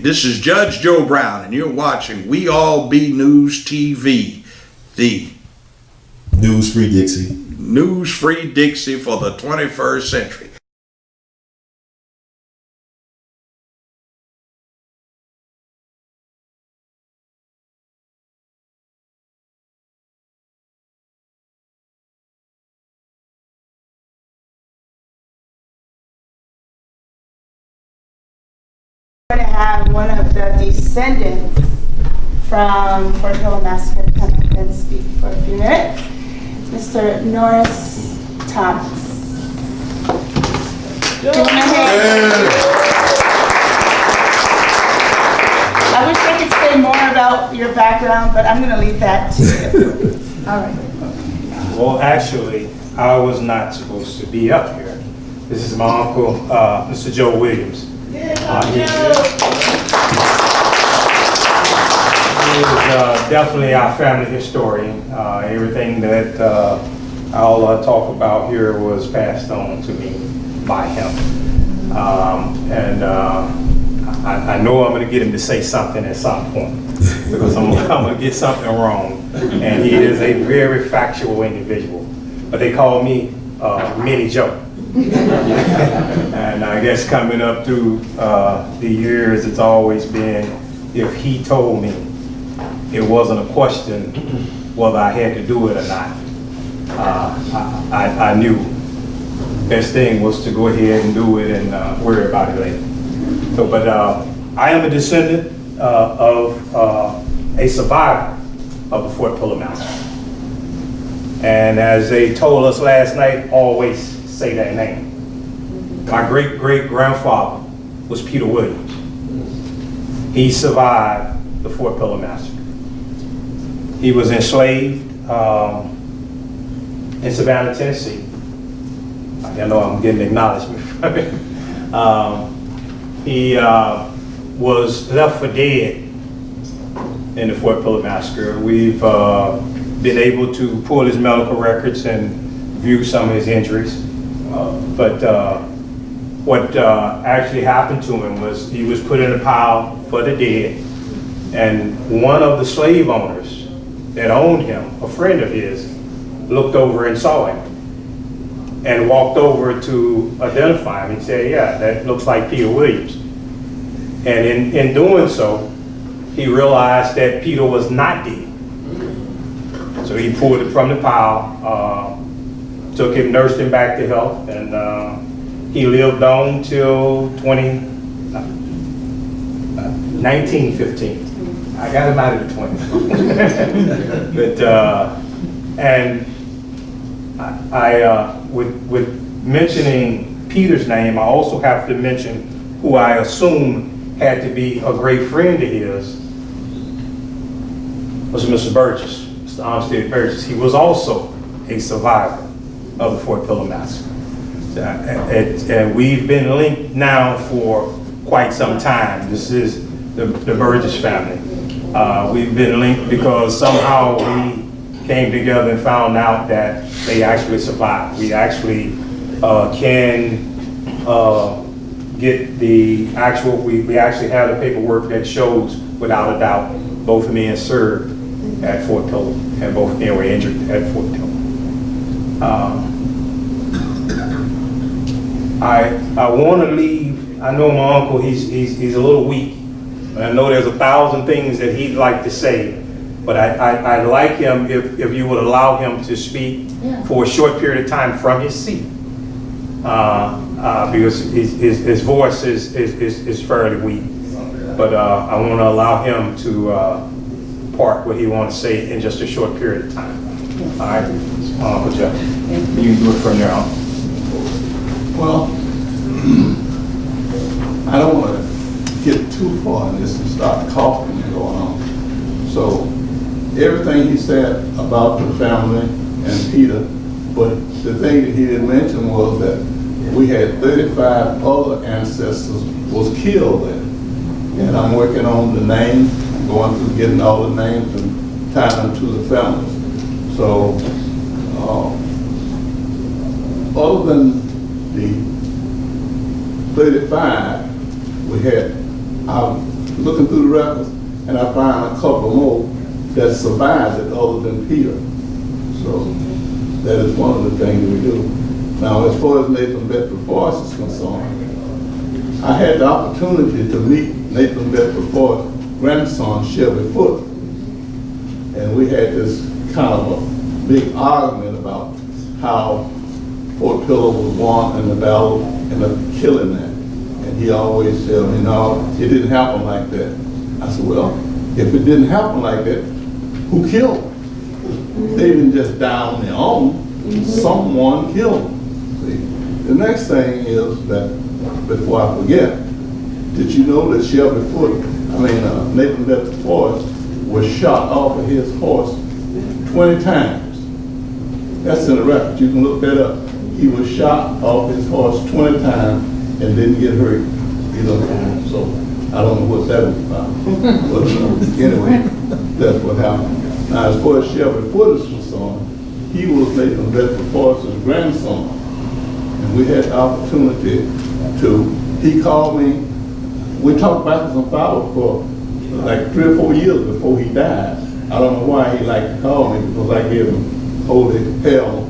This is Judge Joe Brown, and you're watching We All Be News TV, the News-free Dixie. news-free Dixie for the 21st century. We're going to have one of the descendants from Fort Hill Massacre come up and speak for a few minutes. Mr. Norris Thomas. I wish I could say more about your background, but I'm going to leave that to you. All right. Well, actually, I was not supposed to be up here. This is my uncle, Mr. Joe Williams. He is definitely our family historian. Everything that I'll talk about here was passed on to me by him. I know I'm going to get him to say something at some point because I'm going to get something wrong. And he is a very factual individual. But they call me Mini Joe. And I guess coming up through the years, it's always been, if he told me, it wasn't a question whether I had to do it or not. I knew best thing was to go ahead and do it and worry about it later. So, but I am a descendant of a survivor of the Fort Pillow Massacre. And as they told us last night, always say that name. My great-great-grandfather was Peter Williams. He survived the Fort Pillow Massacre. He was enslaved in Savannah, Tennessee. I know I'm getting acknowledgement from him. He was left for dead in the Fort Pillow Massacre. We've been able to pull his medical records and view some of his injuries. But what actually happened to him was he was put in a pile for the dead, and one of the slave owners that owned him, a friend of his, looked over and saw him and walked over to identify him and said, yeah, that looks like Peter Williams. And in doing so, he realized that Peter was not dead. So he pulled it from the pile, took him, nursed him back to health, and he lived on till 1915. I got him out of the 20s. But, and with mentioning Peter's name, I also have to mention who I assume had to be a great friend of his, was Mr. Burgess, Mr. Armstead Burgess. He was also a survivor of the Fort Pillow Massacre. And we've been linked now for quite some time. This is the Burgess family. We've been linked because somehow we came together and found out that they actually survived. We actually can get the actual, we actually have the paperwork that shows without a doubt both men served at Fort Pillow and both men were injured at Fort Pillow. I want to leave. I know my uncle, he's a little weak. I know there's 1,000 things that he'd like to say, but I'd like him if you would allow him to speak for a short period of time from his seat, because his voice is fairly weak. But I want to allow him to part what he wants to say in just a short period of time. All right, Uncle Jeff, you can do it from there on. Well, I don't want to get too far in this and start coughing and going on. So everything he said about the family and Peter, but the thing that he didn't mention was that we had 35 other ancestors was killed there. And I'm working on the names, I'm going through getting all the names and tying them to the families. So other than the 35, we had our looking through the records, and I find a couple more that survived it other than Peter. So that is one of the things we do. Now, as far as Nathan Bedford Forrest is concerned, I had the opportunity to meet Nathan Bedford Forrest's grandson, Shelby Foote. And we had this kind of a big argument about how Fort Pillow was won in the battle and the killing that. And he always said, you know, it didn't happen like that. I said, well, if it didn't happen like that, who killed them? They didn't just die on their own. Someone killed them. See? The next thing is that, before I forget, did you know that Shelby Foote, Nathan Bedford Forrest was shot off of his horse 20 times. That's in the record. You can look that up. He was shot off his horse 20 times and didn't get hurt. So I don't know what that was about. But anyway, that's what happened. Now, as far as Shelby Foote is concerned, he was Nathan Bedford Forrest's grandson. And we had the opportunity he called me. We talked backwards and forwards for like 3 or 4 years before he died. I don't know why he liked to call me, because I gave him holy hell.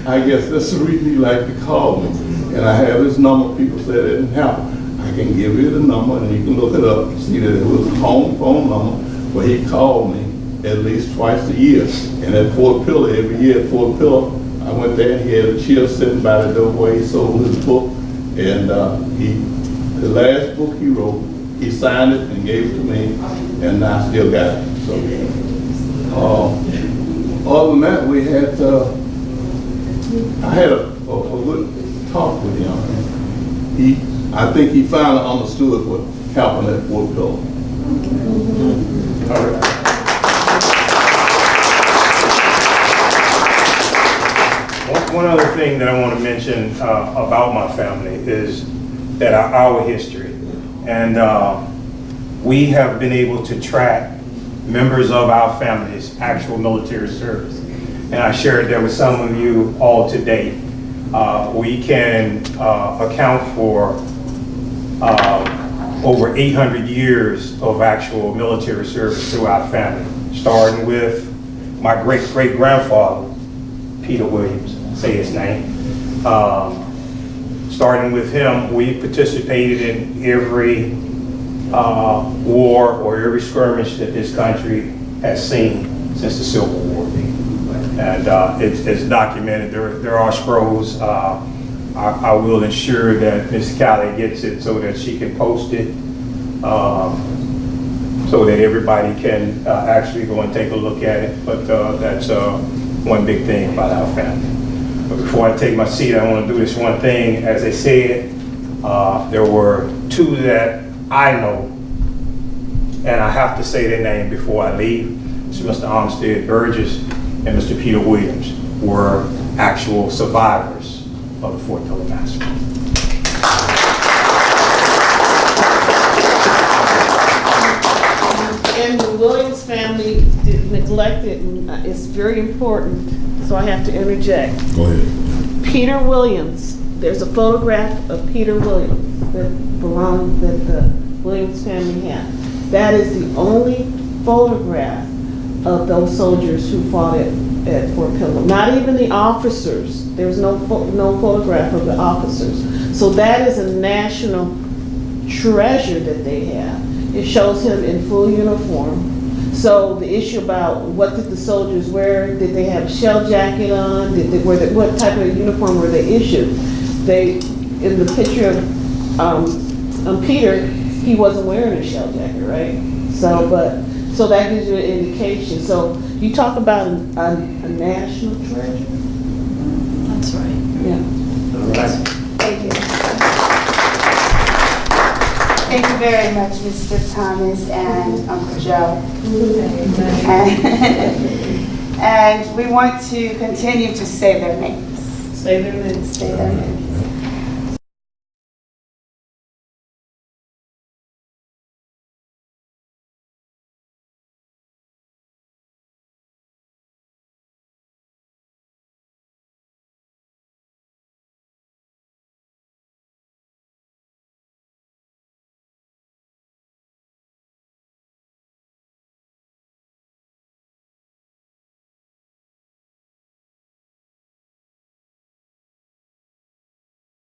I guess that's the reason he liked to call me. And I have his number. People said it didn't happen. I can give you the number, and you can look it up and see that it was a home phone number where he called me at least twice a year. And at Fort Pillow, every year at Fort Pillow, I went there and he had a chair sitting by the door where he sold his book. And the last book he wrote, he signed it and gave it to me, and I still got it. So, other than that, we had, I had a good talk with him. I think he finally understood what happened at Fort Pillow. All right. One other thing that I want to mention about my family is that our history. And we have been able to track members of our family's actual military service. And I shared that with some of you all today. We can account for over 800 years of actual military service through our family, starting with my great-great-grandfather, Peter Williams, say his name. Starting with him, we participated in every war or every skirmish that this country has seen since the Civil War. And it's documented. There are scrolls. I will ensure that Ms. Callie gets it so that she can post it, so that everybody can actually go and take a look at it. But that's one big thing about our family. But before I take my seat, I want to do this one thing. As I said, there were 2 that I know, and I have to say their name before I leave. It's Mr. Armstead Burgess and Mr. Peter Williams were actual survivors of the Fort Pillow massacre. And the Williams family neglected, and it's very important, so I have to interject. Go ahead. Peter Williams, there's a photograph of Peter Williams that the Williams family had. That is the only photograph of those soldiers who fought at Fort Pillow. Not even the officers. There's no photograph of the officers. So that is a national treasure that they have. It shows him in full uniform. So the issue about what did the soldiers wear? Did they have a shell jacket on? What type of uniform were they issued? In the picture of Peter, he wasn't wearing a shell jacket, right? So that gives you an indication. So you talk about a national treasure. That's right. Yeah. All right. Thank you. Thank you very much, Mr. Thomas and Uncle Joe. And we want to continue to say their names. Say their names. Say their names.